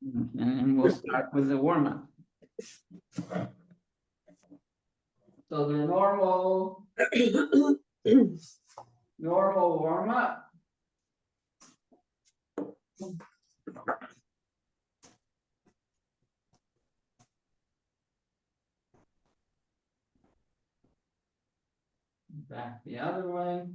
And we'll start with the warm-up. So the normal warm-up. Back the other way.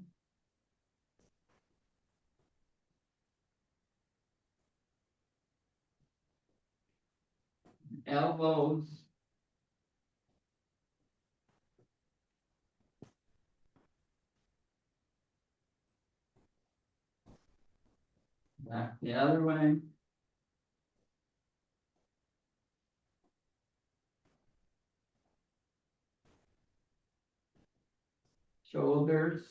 Elbows. Back the other way. Shoulders.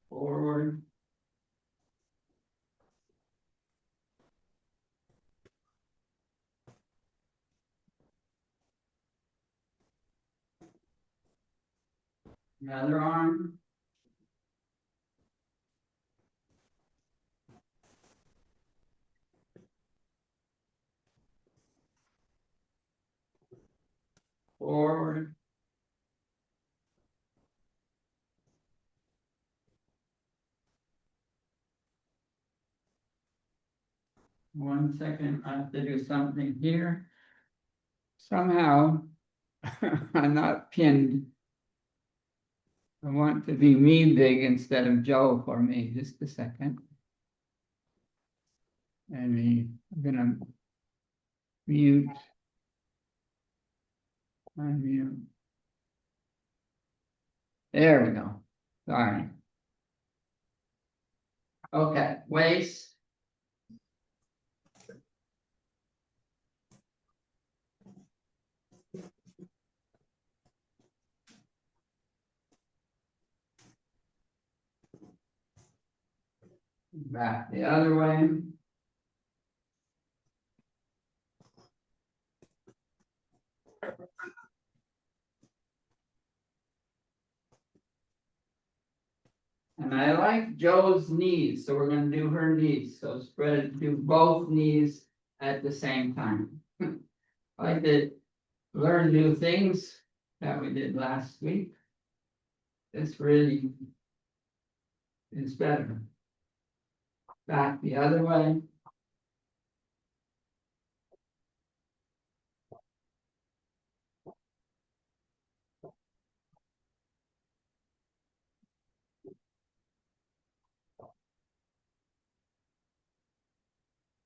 Forward. The other arm. Forward. One second, I have to do something here. Somehow, I'm not pinned. I want to be me big instead of Joe for me. Just a second. And I'm gonna mute. Unmute. There we go. Sorry. Okay, waist. Back the other way. And I like Joe's knees, so we're gonna do her knees. So spread, do both knees at the same time. I like to learn new things that we did last week. This really is better. Back the other way.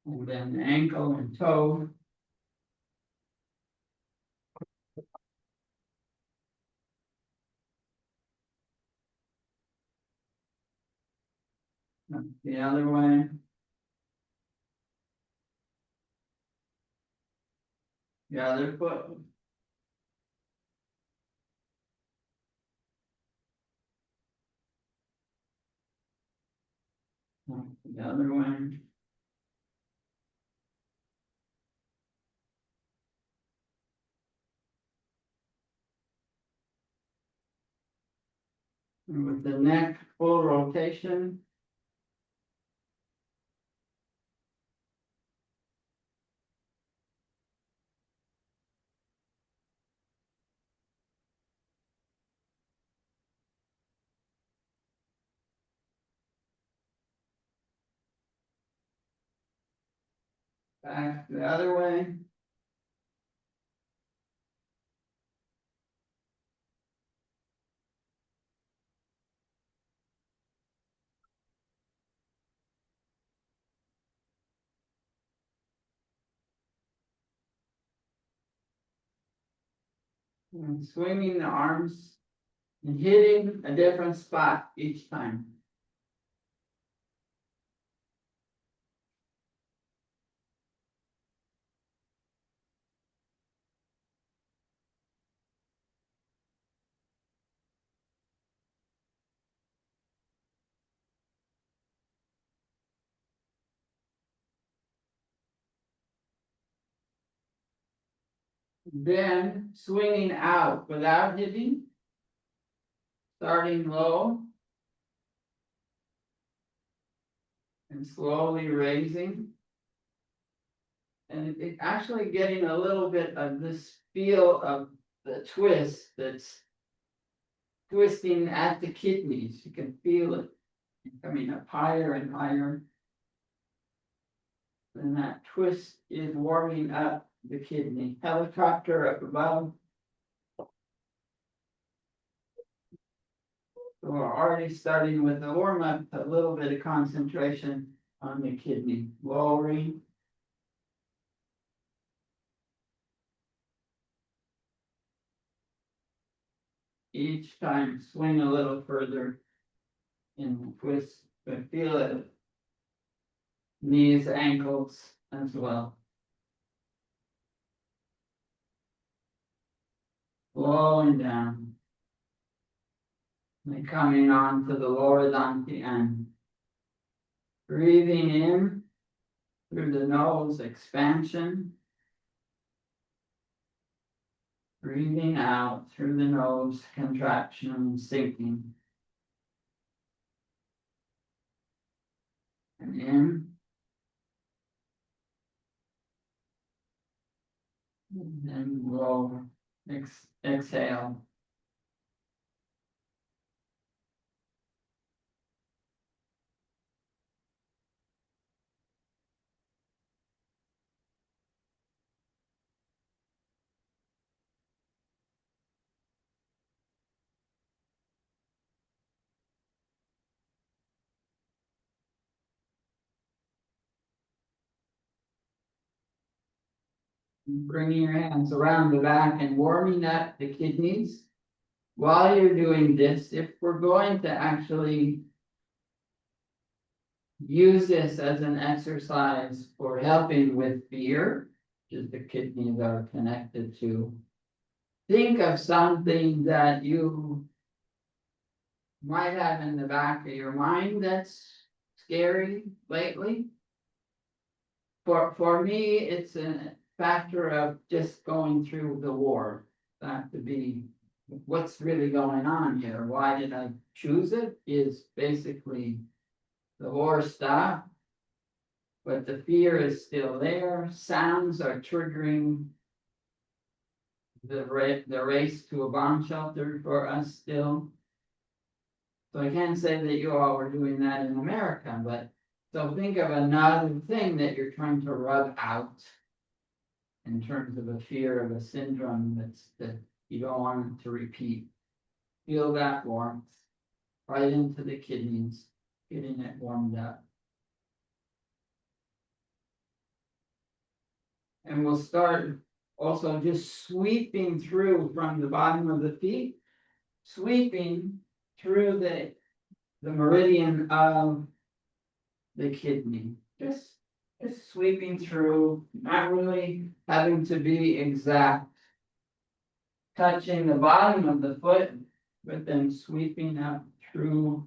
And then ankle and toe. The other way. The other foot. The other way. And with the neck full rotation. Back the other way. And swinging the arms and hitting a different spot each time. Then swinging out without hitting, starting low. And slowly raising. And it actually getting a little bit of this feel of the twist that's twisting at the kidneys. You can feel it coming up higher and higher. And that twist is warming up the kidney. Helicopter up above. So we're already starting with the warm up, a little bit of concentration on the kidney. Lowering. Each time swing a little further in the twist, but feel it. Knees, ankles as well. Flowing down. And coming on to the lower dantian. Breathing in through the nose, expansion. Breathing out through the nose, contraction, sinking. And in. And then roll. Exhale. Bringing your hands around the back and warming up the kidneys. While you're doing this, if we're going to actually use this as an exercise for helping with fear, which the kidneys are connected to, think of something that you might have in the back of your mind that's scary lately. For me, it's a factor of just going through the war. That to be what's really going on here. Why did I choose it? Is basically the war stopped, but the fear is still there. Sounds are triggering the race to a bomb shelter for us still. So I can't say that you all were doing that in America, but so think of another thing that you're trying to rub out in terms of a fear of a syndrome that you don't want it to repeat. Feel that warmth right into the kidneys, getting it warmed up. And we'll start also just sweeping through from the bottom of the feet, sweeping through the meridian of the kidney. Just sweeping through, not really having to be exact. Touching the bottom of the foot, but then sweeping up through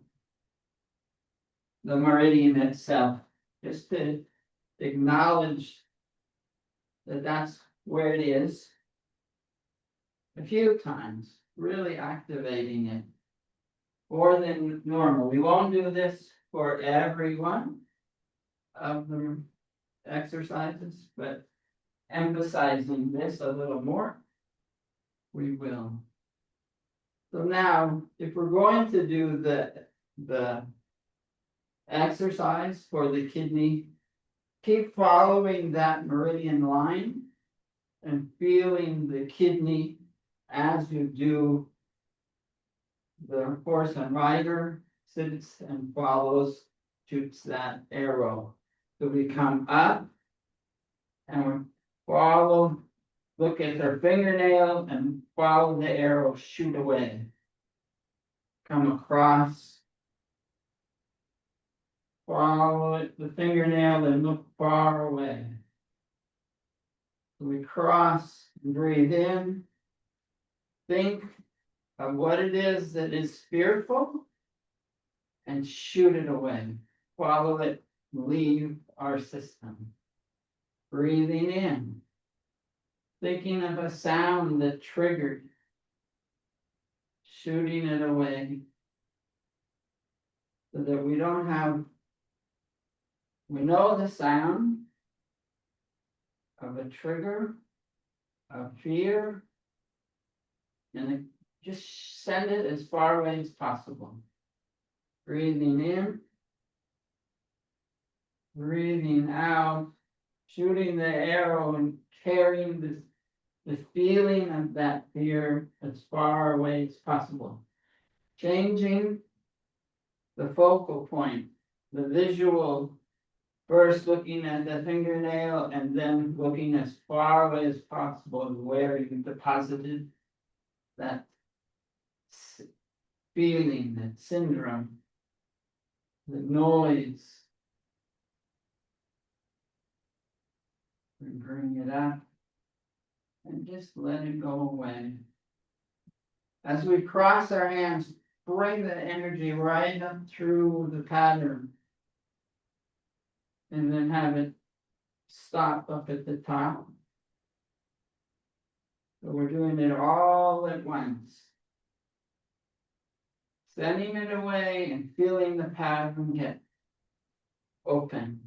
the meridian itself, just to acknowledge that that's where it is. A few times, really activating it more than normal. We won't do this for every one of the exercises, but emphasizing this a little more, we will. So now, if we're going to do the exercise for the kidney, keep following that meridian line and feeling the kidney as you do the horse and rider sits and follows, shoots that arrow. So we come up and we follow, look at their fingernail and follow the arrow, shoot away. Come across, follow it, the fingernail and look far away. So we cross, breathe in, think of what it is that is fearful and shoot it away. Follow it, leave our system. Breathing in. thinking of a sound that triggered, shooting it away, so that we don't have, we know the sound of a trigger, of fear, and just send it as far away as possible. Breathing in, breathing out, shooting the arrow and carrying the feeling of that fear as far away as possible. Changing the focal point, the visual, first looking at the fingernail and then looking as far away as possible where you deposited that feeling, that syndrome, the noise. And bring it up and just let it go away. As we cross our hands, bring the energy right up through the pattern and then have it stop up at the top. So we're doing it all at once. Sending it away and feeling the pattern get open.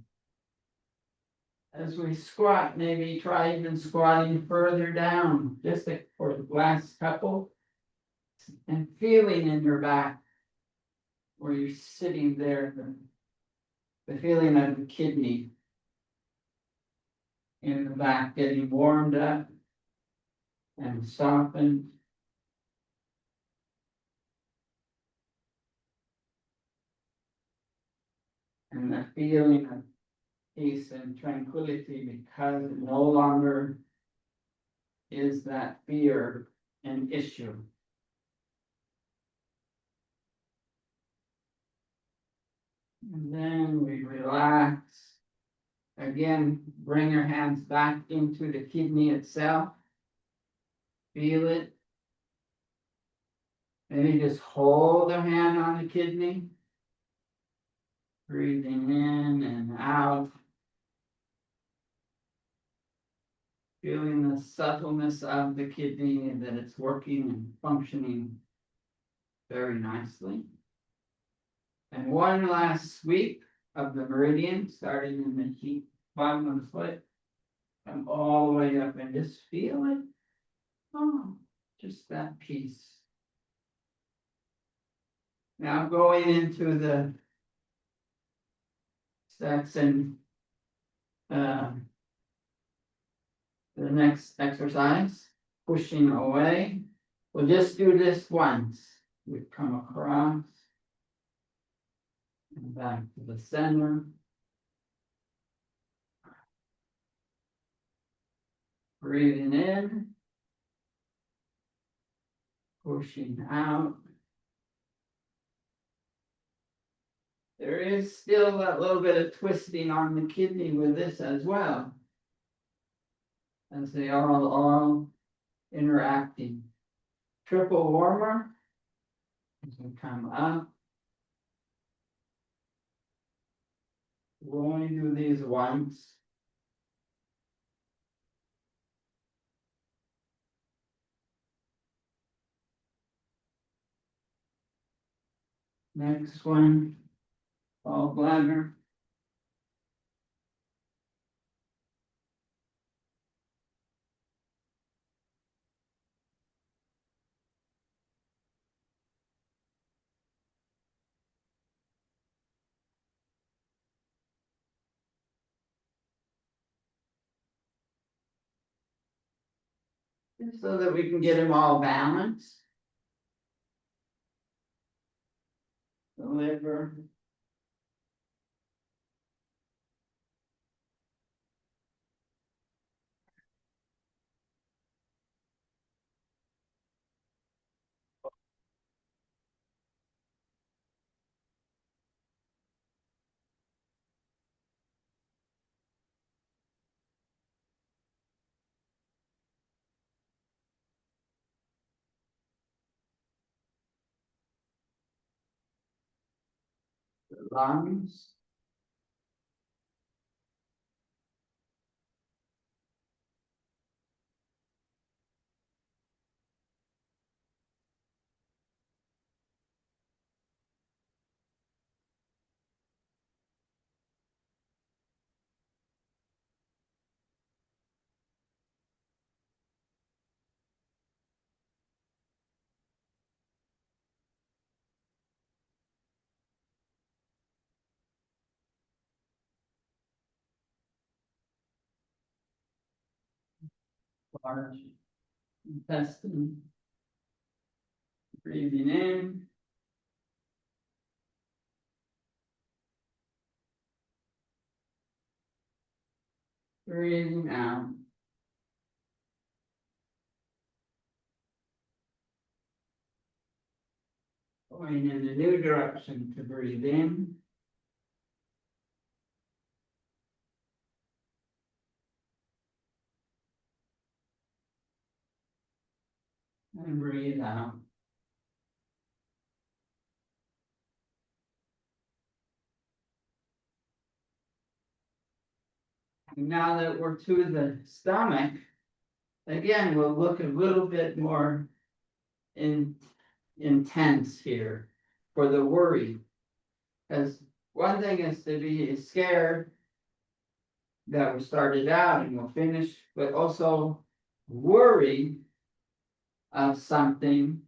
As we squat, maybe try even squatting further down, just for the last couple, and feeling in your back where you're sitting there, the feeling of the kidney in the back getting warmed up and softened. And the feeling of peace and tranquility because it no longer is that fear an issue. And then we relax. Again, bring your hands back into the kidney itself. Feel it. Maybe just hold a hand on the kidney. Breathing in and out. Feeling the subtleness of the kidney and that it's working and functioning very nicely. And one last sweep of the meridian, starting in the bottom of the foot. Come all the way up and just feel it. Oh, just that peace. Now going into the section, the next exercise, pushing away. We'll just do this once. We come across and back to the center. Breathing in, pushing out. There is still a little bit of twisting on the kidney with this as well, as they are all interacting. Triple warmer, as we come up. We'll only do these once. Next one, all bladder. Just so that we can get them all balanced. The liver. The lungs. large intestine. Breathing in. Breathing out. Going in a new direction to breathe in. And breathe out. And now that we're to the stomach, again, we'll look a little bit more intense here for the worry. Because one thing is to be scared that we started out and we'll finish, but also worry of something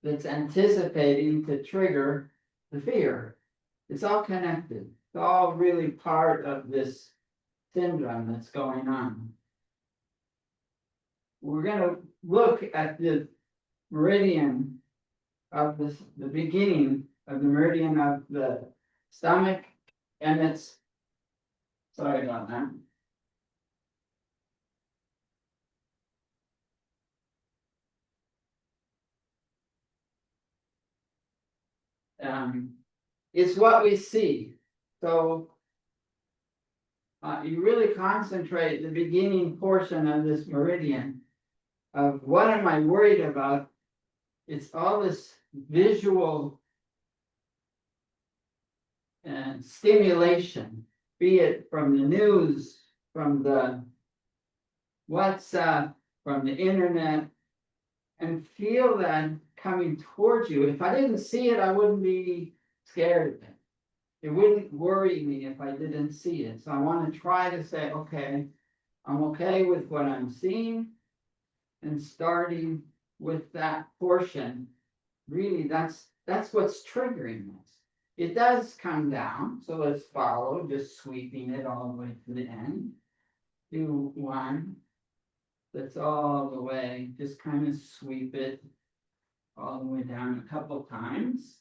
that's anticipating to trigger the fear. It's all connected. It's all really part of this syndrome that's going on. We're going to look at the meridian of the beginning of the meridian of the stomach, and it's, sorry about that. It's what we see. So you really concentrate the beginning portion of this meridian of what am I worried about? It's all this visual stimulation, be it from the news, from the WhatsApp, from the internet, and feel that coming towards you. If I didn't see it, I wouldn't be scared of it. It wouldn't worry me if I didn't see it. So I want to try to say, okay, I'm okay with what I'm seeing, and starting with that portion. Really, that's what's triggering this. It does come down, so let's follow, just sweeping it all the way to the end. Do one. That's all the way, just kind of sweep it all the way down a couple times.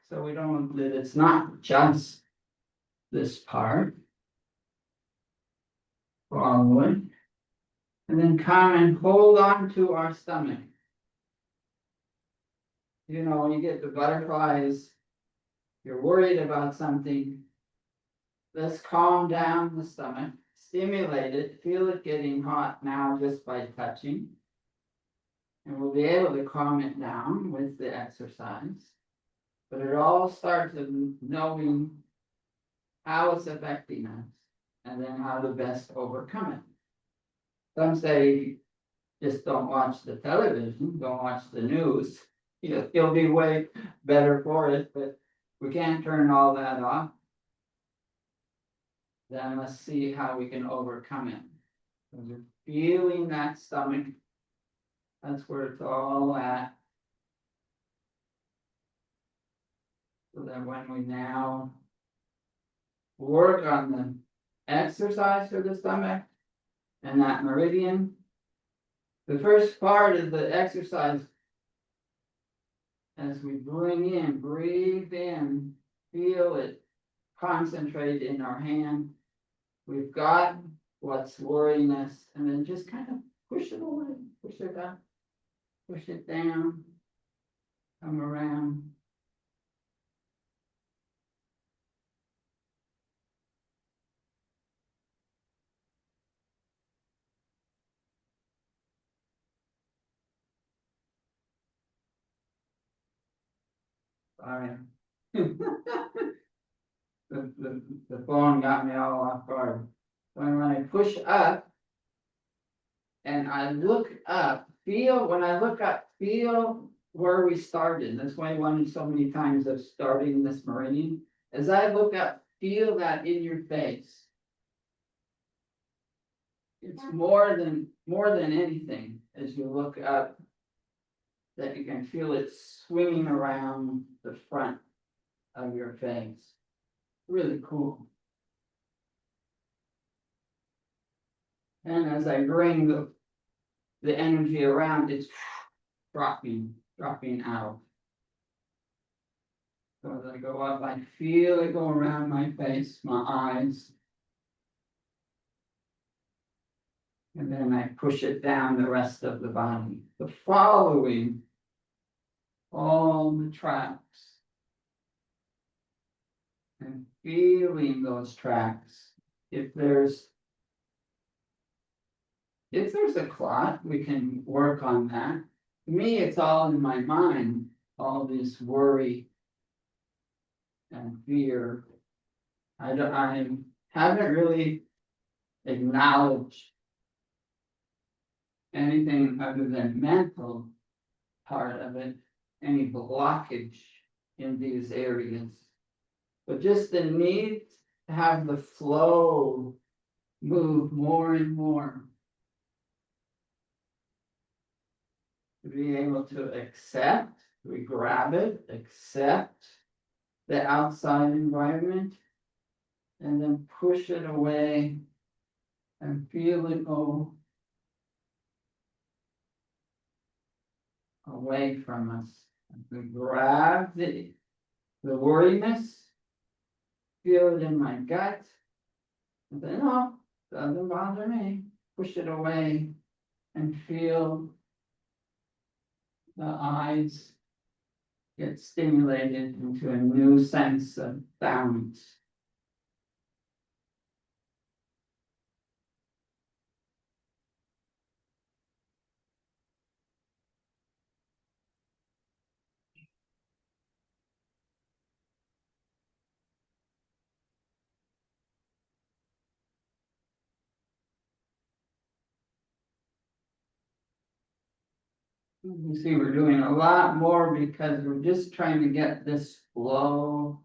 So we don't, that it's not just this part. Forward. And then come and hold on to our stomach. You know, when you get the butterflies, you're worried about something. Let's calm down the stomach, stimulate it, feel it getting hot now just by touching. And we'll be able to calm it down with the exercise. But it all starts with knowing how it's affecting us and then how to best overcome it. Some say just don't watch the television, don't watch the news. You'll be way better for it, but we can't turn all that off. Then let's see how we can overcome it. So we're feeling that stomach. That's where it's all at. So that when we now work on the exercise for the stomach and that meridian, the first part of the exercise, as we bring in, breathe in, feel it, concentrate in our hand. We've got what's worrying us, and then just kind of push it away, push it up, push it down, come around. Sorry. The phone got me all off guard. When I push up and I look up, when I look up, feel where we started. That's why I wanted so many times of starting this meridian. As I look up, feel that in your face. It's more than anything as you look up, that you can feel it swinging around the front of your face. Really cool. And as I bring the the energy around, it's dropping out. So as I go up, I feel it go around my face, my eyes. And then I push it down the rest of the body. The following all the tracks and feeling those tracks. If there's a clot, we can work on that. To me, it's all in my mind, all this worry and fear. I haven't really acknowledged anything other than mental part of it, any blockage in these areas. But just the need to have the flow move more and more. To be able to accept, we grab it, accept the outside environment, and then push it away and feel it go away from us. We grab the worriness, feel it in my gut, and say, no, doesn't bother me. Push it away and feel the eyes get stimulated into a new sense of balance. You see, we're doing a lot more because we're just trying to get this flow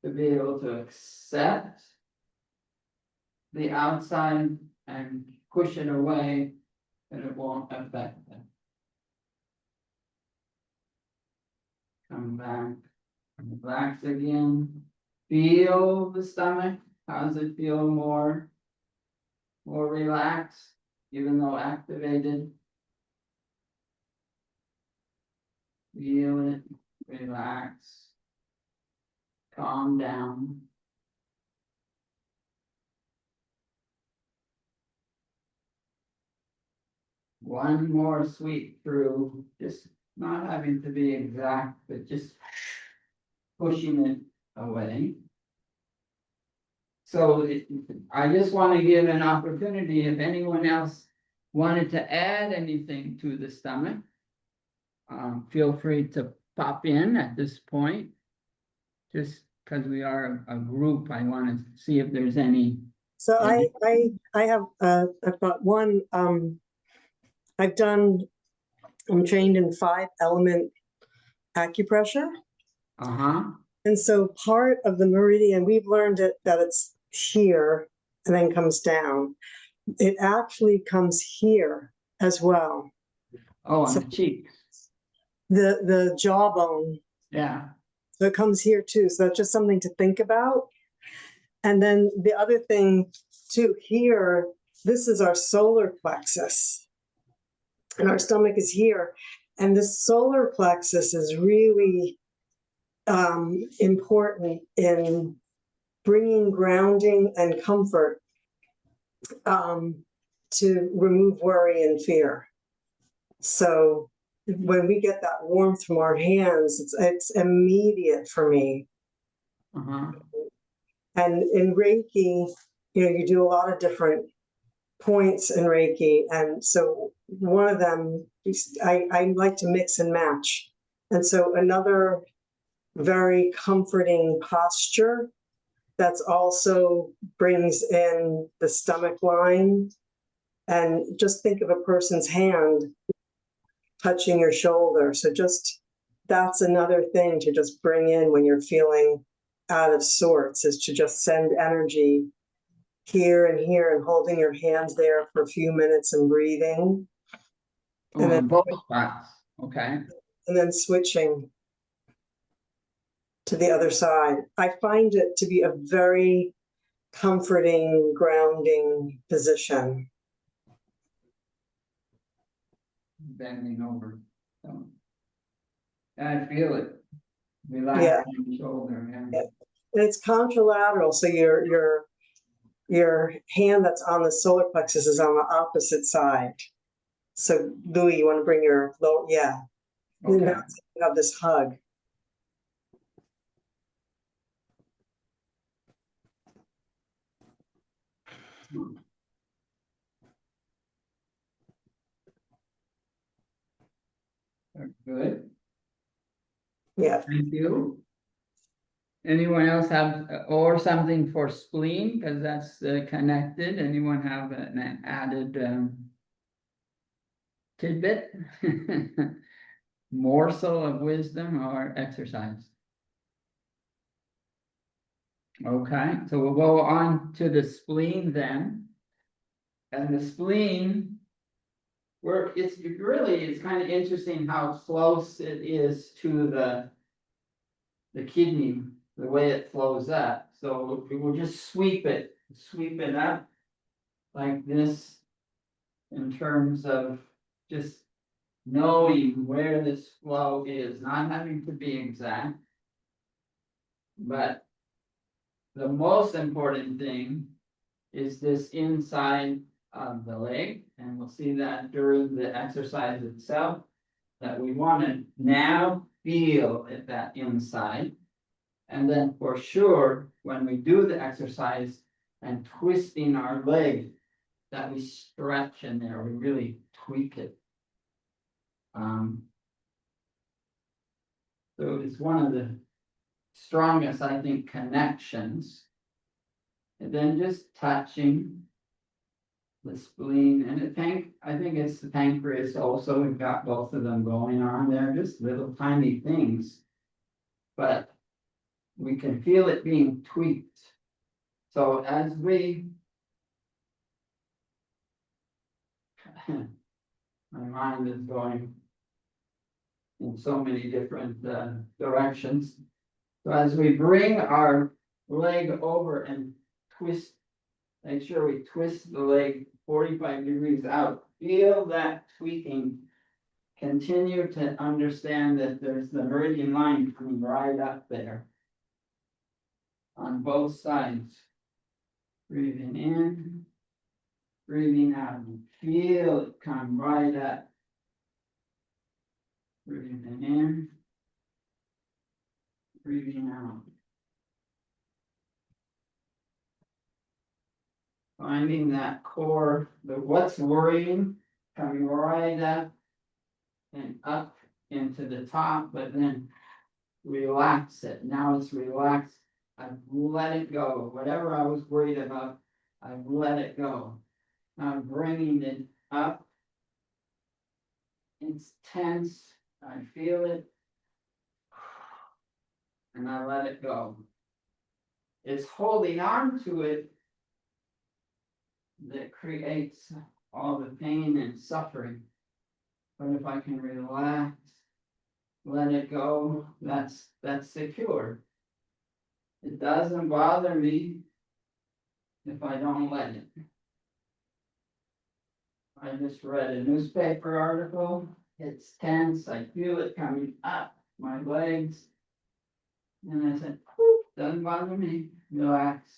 to be able to accept the outside and push it away, and it won't affect them. Come back, relax again. Feel the stomach. How does it feel more relaxed, even though activated? Feel it, relax, calm down. One more sweep through, just not having to be exact, but just pushing it away. So I just want to give an opportunity if anyone else wanted to add anything to the stomach. Feel free to pop in at this point. Just because we are a group, I want to see if there's any. So I have I've got one. I'm trained in 5-element acupressure. And so part of the meridian, we've learned that it's here and then comes down. It actually comes here as well. Oh, on the cheek. The jawbone. Yeah. So it comes here too. So that's just something to think about. And then the other thing too, here, this is our solar plexus. And our stomach is here. And this solar plexus is really important in bringing grounding and comfort to remove worry and fear. So when we get that warmth from our hands, it's immediate for me. And in Reiki, you do a lot of different points in Reiki. And so one of them, I like to mix and match. And so another very comforting posture that's also brings in the stomach line. And just think of a person's hand touching your shoulder. So that's another thing to just bring in when you're feeling out of sorts, is to just send energy here and here and holding your hands there for a few minutes and breathing. And then both spots. Okay. And then switching to the other side. I find it to be a very comforting, grounding position. bending over, so. I feel it, relax Yeah. the shoulder, yeah. And it's contralateral, so your hand that's on the solar plexus is on the opposite side. So Louis, you want to bring your lower, yeah. You Okay, have this hug. good, Yeah. thank you. Anyone else have, or something for spleen, because that's connected, anyone have an added tidbit? Morsel of wisdom or exercise? Okay, so we'll go on to the spleen then. And the spleen, it's kind of interesting how close it is to the kidney, the way it flows up. So we'll just sweep it up like this in terms of just knowing where this flow is, not having to be exact. But the most important thing is this inside of the leg, and we'll see that during the exercise itself, that we want to now feel at that inside. And then for sure, when we do the exercise and twisting our leg, that we stretch in there, we really tweak it. So it's one of the strongest, I think, connections. And then just touching the spleen and I think it's the pancreas also. We've got both of them going on there, just little tiny things. But we can feel it being tweaked. So as we my mind is going in so many different directions. So as we bring our leg over and twist, make sure we twist the leg 45 degrees out. Feel that tweaking. Continue to understand that there's the meridian line coming right up there on both sides. Breathing in, breathing out. Feel it come right up. Breathing in, breathing out. Finding that core, what's worrying, coming right up and up into the top, but then relax it. Now it's relaxed. I've let it go. Whatever I was worried about, I've let it go. Now I'm bringing it up. It's tense. I feel it. And I let it go. It's holding on to it that creates all the pain and suffering. But if I can relax, let it go, that's secure. It doesn't bother me if I don't let it. I just read a newspaper article. It's tense. I feel it coming up my legs. And I said, doesn't bother me. Relax.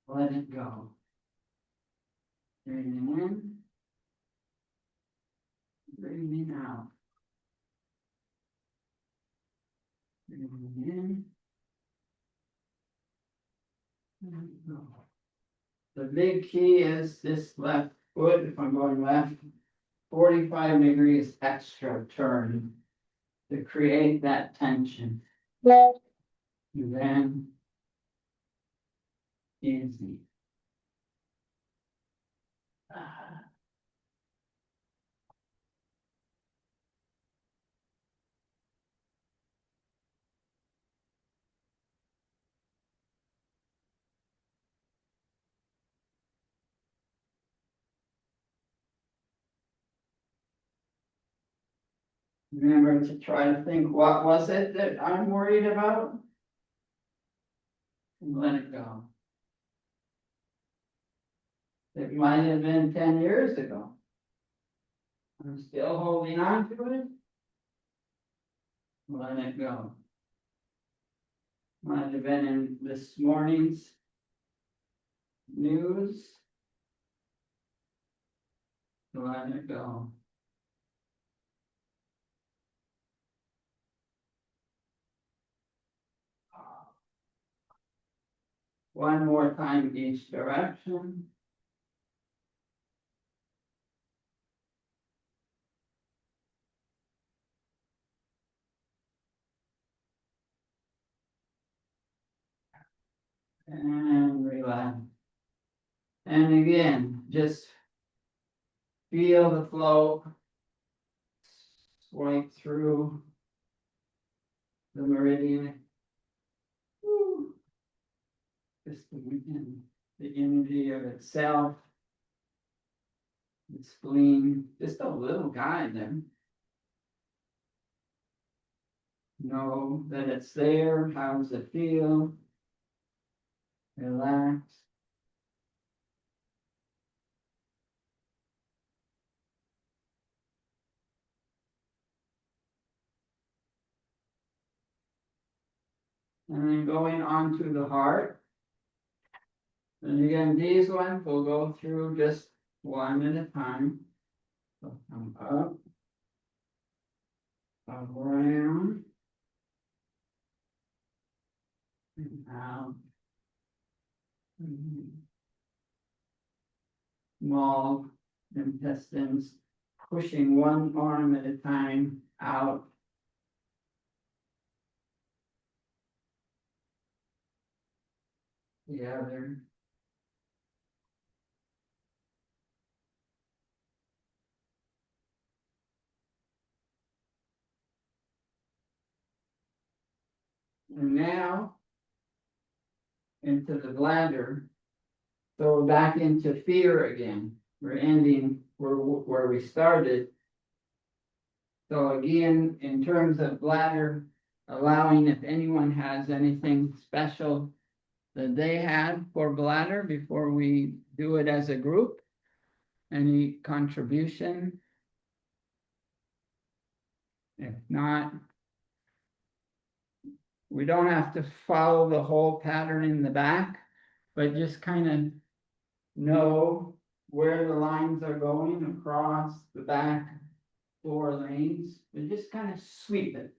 Let it go. Breathing in. Breathing out. Breathing in. Let go. The big key is this left foot, if I'm going left, 45 degrees extra turn to create that tension. And then easy. Remember to try to think, what was it that I'm worried about? And let it go. It might have been 10 years ago. I'm still holding on to it. Let it go. Might have been in this morning's news. Let it go. One more time each direction. And relax. And again, just feel the flow. Swipe through the meridian. Woo. Just the energy of itself. The spleen, just a little guy there. Know that it's there. How does it feel? Relax. And then going on to the heart. And again, these ones we'll go through just one at a time. So come up, around, and out. Small intestines, pushing one arm at a time out. The other. And now into the bladder. So back into fear again. We're ending where we started. So again, in terms of bladder, allowing if anyone has anything special that they had for bladder before we do it as a group, any contribution? If not, we don't have to follow the whole pattern in the back, but just kind of know where the lines are going across the back 4 lanes, but just kind of sweep it.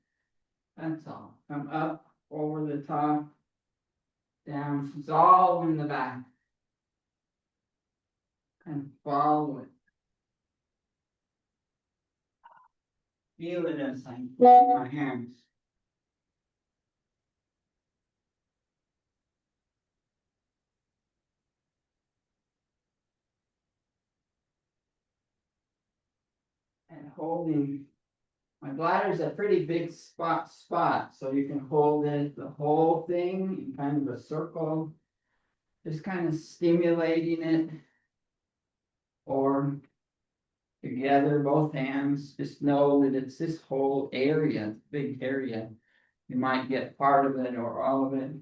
That's all. Come up, over the top, down. It's all in the back. And follow it. Feel it as I'm pushing my hands. And holding. My bladder is a pretty big spot, so you can hold it, the whole thing, in kind of a circle. Just kind of stimulating it. Or together, both hands, just know that it's this whole area, big area. You might get part of it or all of it.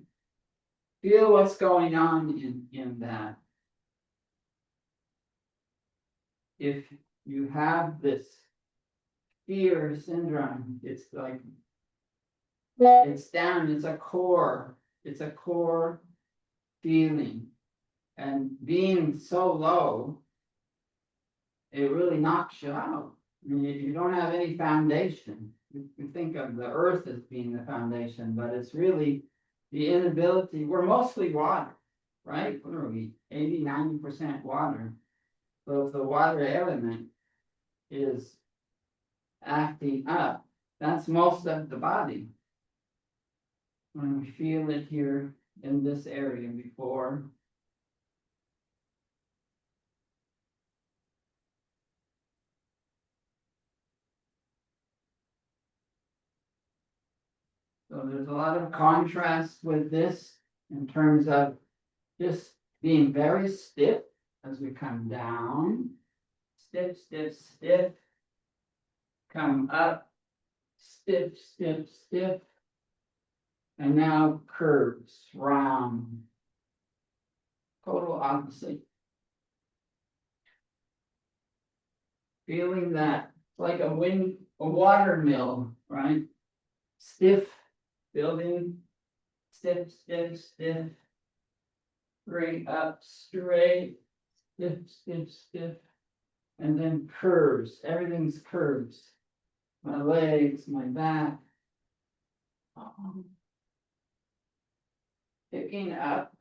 Feel what's going on in that. If you have this fear syndrome, it's like, it's down, it's a core feeling. And being so low, it really knocks you out. I mean, you don't have any foundation. You think of the earth as being the foundation, but it's really the inability. We're mostly water, right? What are we? 80–90% water. So if the water element is acting up, that's most of the body. When we feel it here in this area before. So there's a lot of contrast with this in terms of just being very stiff as we come down. Stiff, stiff, stiff. Come up. Stiff, stiff, stiff. And now curves, round. Total opposite. Feeling that like a water mill, right? Stiff, building, stiff, stiff, stiff. Bring up straight, stiff, stiff, stiff. And then curves, everything's curves. My legs, my back. Picking up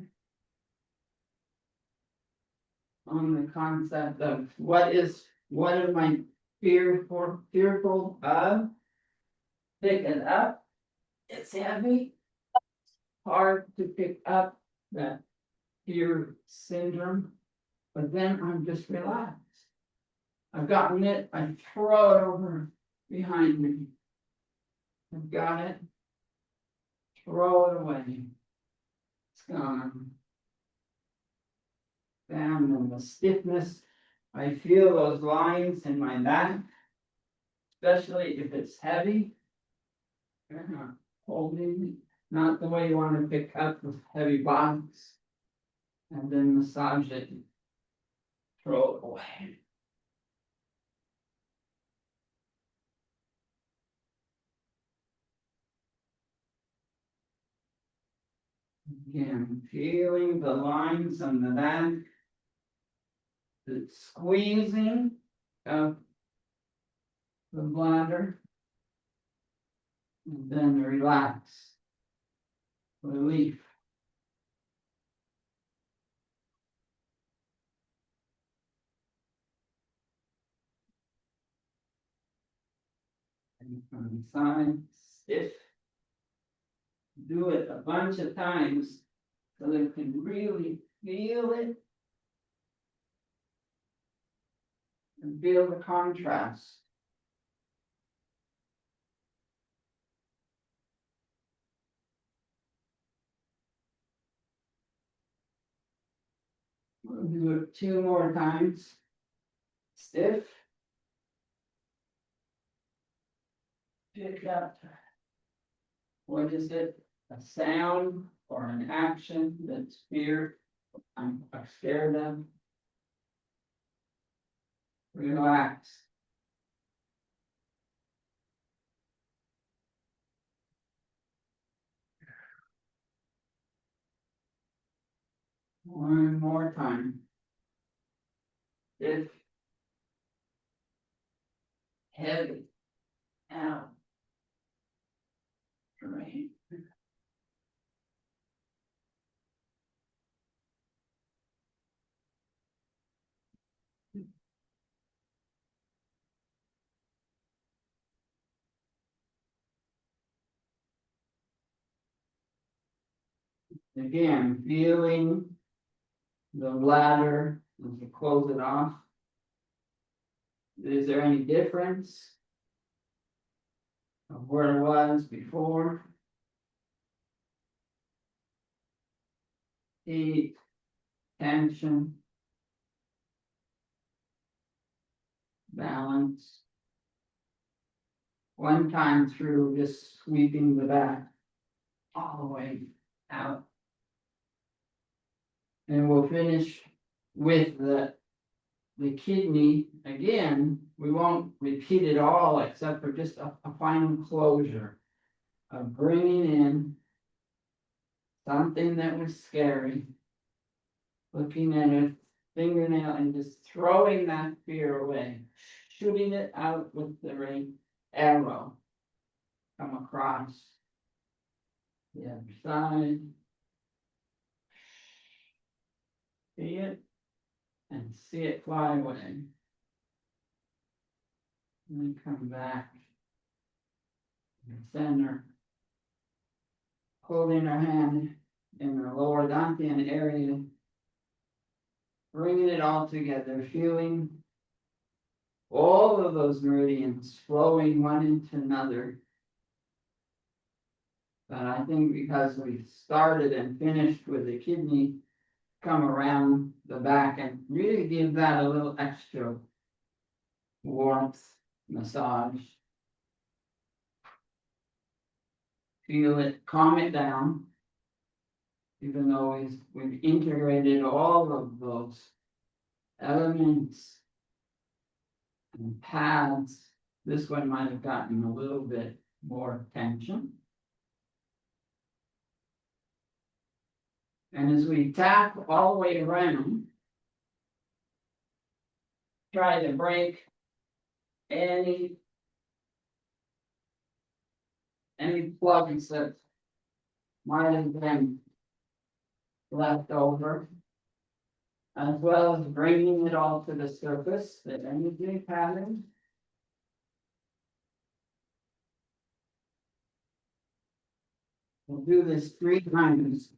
on the concept of what am I fearful of? Pick it up. It's heavy. Hard to pick up that fear syndrome, but then I'm just relaxed. I've gotten it, I throw it over behind me. I've got it. Throw it away. It's gone. Down in the stiffness. I feel those lines in my back, especially if it's heavy. Holding, not the way you want to pick up with heavy box. And then massage it. Throw it away. Again, feeling the lines on the back. The squeezing of the bladder. And then relax. Relief. And from the side, stiff. Do it a bunch of times so that you can really feel it. And feel the contrast. We'll do it 2 more times. Stiff. Pick up. What is it? A sound or an action that's fear I'm scared of. Relax. One more time. If heavy out. Right. Again, feeling the bladder as you close it off. Is there any difference of where it was before? Heat, tension, balance. One time through, just sweeping the back all the way out. And we'll finish with the kidney. Again, we won't repeat it all except for just a final closure of bringing in something that was scary, looking at a fingernail and just throwing that fear away, shooting it out with the right arrow. Come across the other side. See it and see it fly away. And then come back to the center, holding our hand in the lower dantian area, bringing it all together, feeling all of those meridians flowing one into another. But I think because we started and finished with the kidney, come around the back and really give that a little extra warmth, massage. Feel it, calm it down. Even though we've integrated all of those elements and paths This one might have gotten a little bit more tension. And as we tap all the way around, try to break any plugs that might have been left over, as well as bringing it all to the surface, the energy pattern. We'll do this 3 times.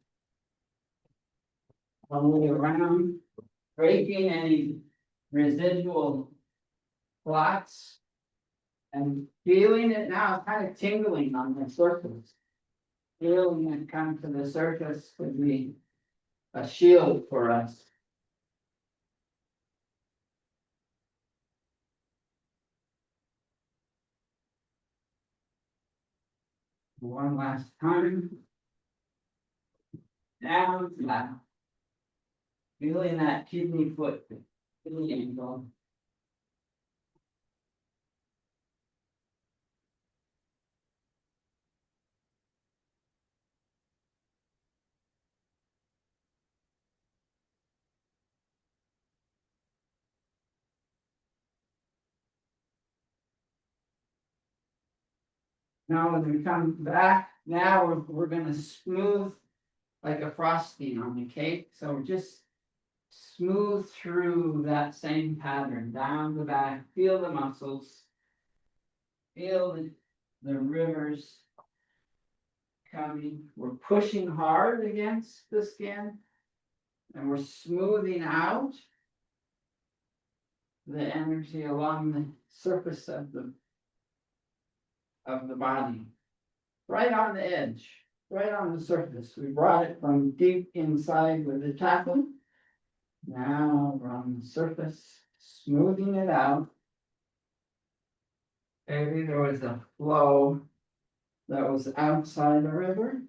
All the way around, breaking any residual clots and feeling it now, kind of tingling on the surface. Feeling it come to the surface could be a shield for us. One last time. Down, flat. Feeling that kidney foot, kidney ankle. Now as we come back, now we're gonna smooth like a frosting on the cake. So just smooth through that same pattern, down the back, feel the muscles. Feel the rivers coming. We're pushing hard against the skin. And we're smoothing out the energy along the surface of the body. Right on the edge, right on the surface. We brought it from deep inside with the tapping. Now we're on the surface, smoothing it out. Maybe there was a flow that was outside the river.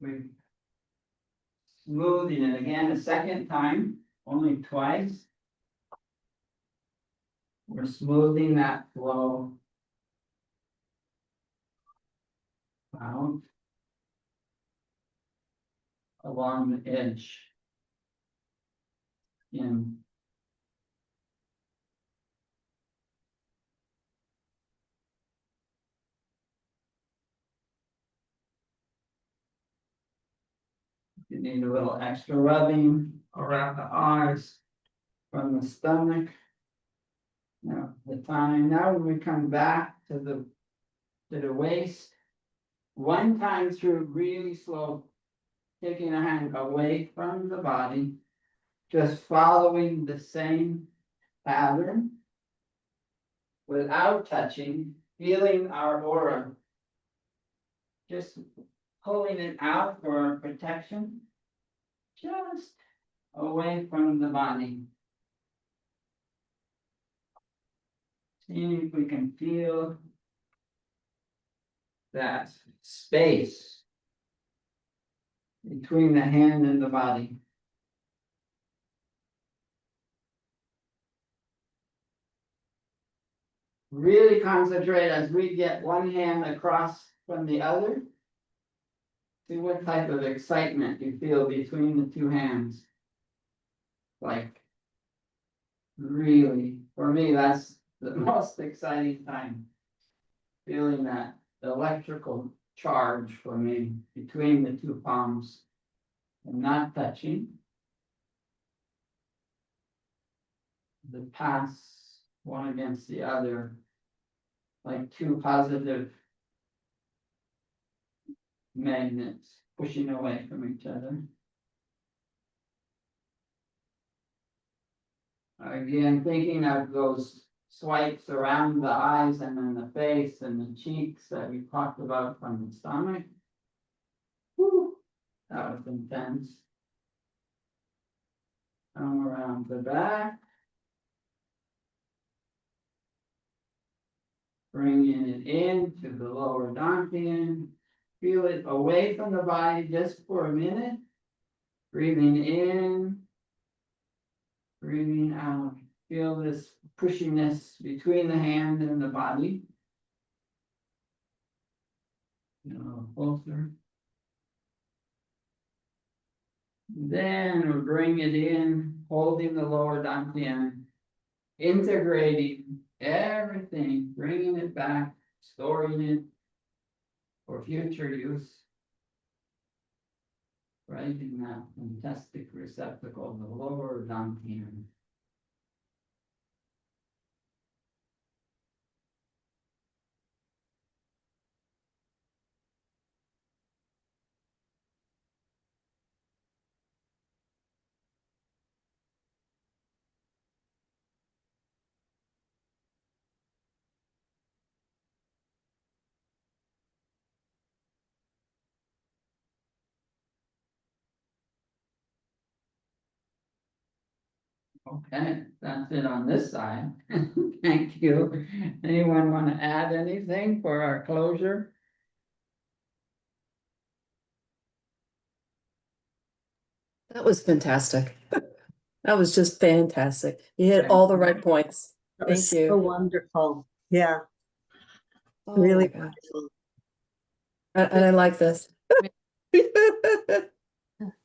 We're smoothing it again a second time, only twice. We're smoothing that flow out along the edge. In you need a little extra rubbing around the eyes from the stomach. Now when we come back to the waist, one time through really slow, taking a hand away from the body, just following the same pattern without touching, feeling our aura, just pulling it out for protection, just away from the body. See if we can feel that space between the hand and the body. Really concentrate as we get one hand across from the other. See what type of excitement you feel between the two hands. Like, really, for me, that's the most exciting time. Feeling that electrical charge for me between the two palms and not touching. The pass one against the other, like two positive magnets pushing away from each other. Again, thinking of those swipes around the eyes and then the face and the cheeks that we talked about from the stomach. Whew, that was intense. Come around the back. Bringing it into the lower dantian. Feel it away from the body just for a minute. Breathing in, breathing out. feel this pushiness between the hand and the body. Closer. Then we bring it in, holding the lower dantian, integrating everything, bringing it back, storing it for future use. Right in that fantastic receptacle, the lower dantian. Okay, that's it on this side. Thank you. Anyone want to add anything for our closure? That was fantastic. That was just fantastic. You hit all the right points. That Thank was you. so wonderful. Yeah, Oh really my God. wonderful. And I like this.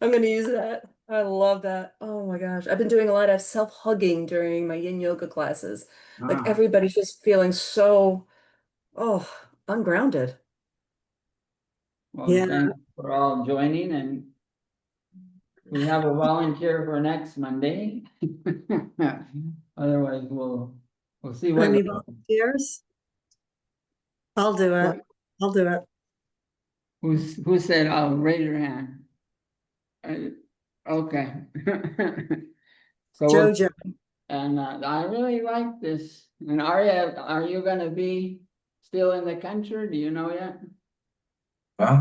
I'm going to use that. I love that. Oh my gosh. I've been doing a lot of self-hugging during my yin yoga classes. Like Ah, everybody's just feeling so, ungrounded. well, Yeah. thanks for all joining, and we have a volunteer for next Monday. Otherwise, we'll see what. Any volunteers? I'll do it. What? I'll do it. Who said, "I'll raise your hand"? Okay. So, Jojo. and I really like this. And Arya, are you gonna be still in the country? Do you know yet? But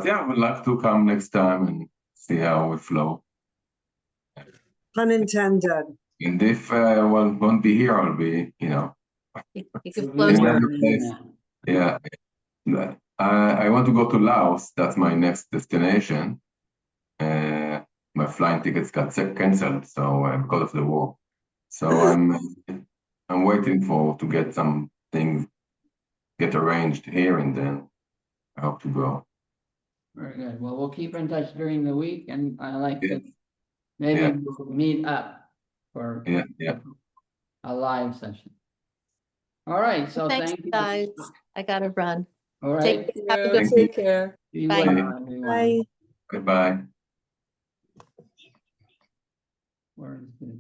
yeah, I would like to come next time and see how we flow. Unintended. And if won't be here, I'll be, You can You'll be flow in to another working place. in Yeah. I want to go to Laos. That's my next destination. My flying tickets got canceled, so because of the war. So I'm waiting to get some things get arranged here, and then I hope to go. Very good. Well, we'll keep in touch during the week, and I like Yeah. to maybe Yeah. we'll meet up for Yeah. a live session. All right, so Thanks, thank you. guys. I gotta run. All right. Take Have a good Thank you. Take care. Be Bye. well, everyone. Bye. Goodbye. Where is it?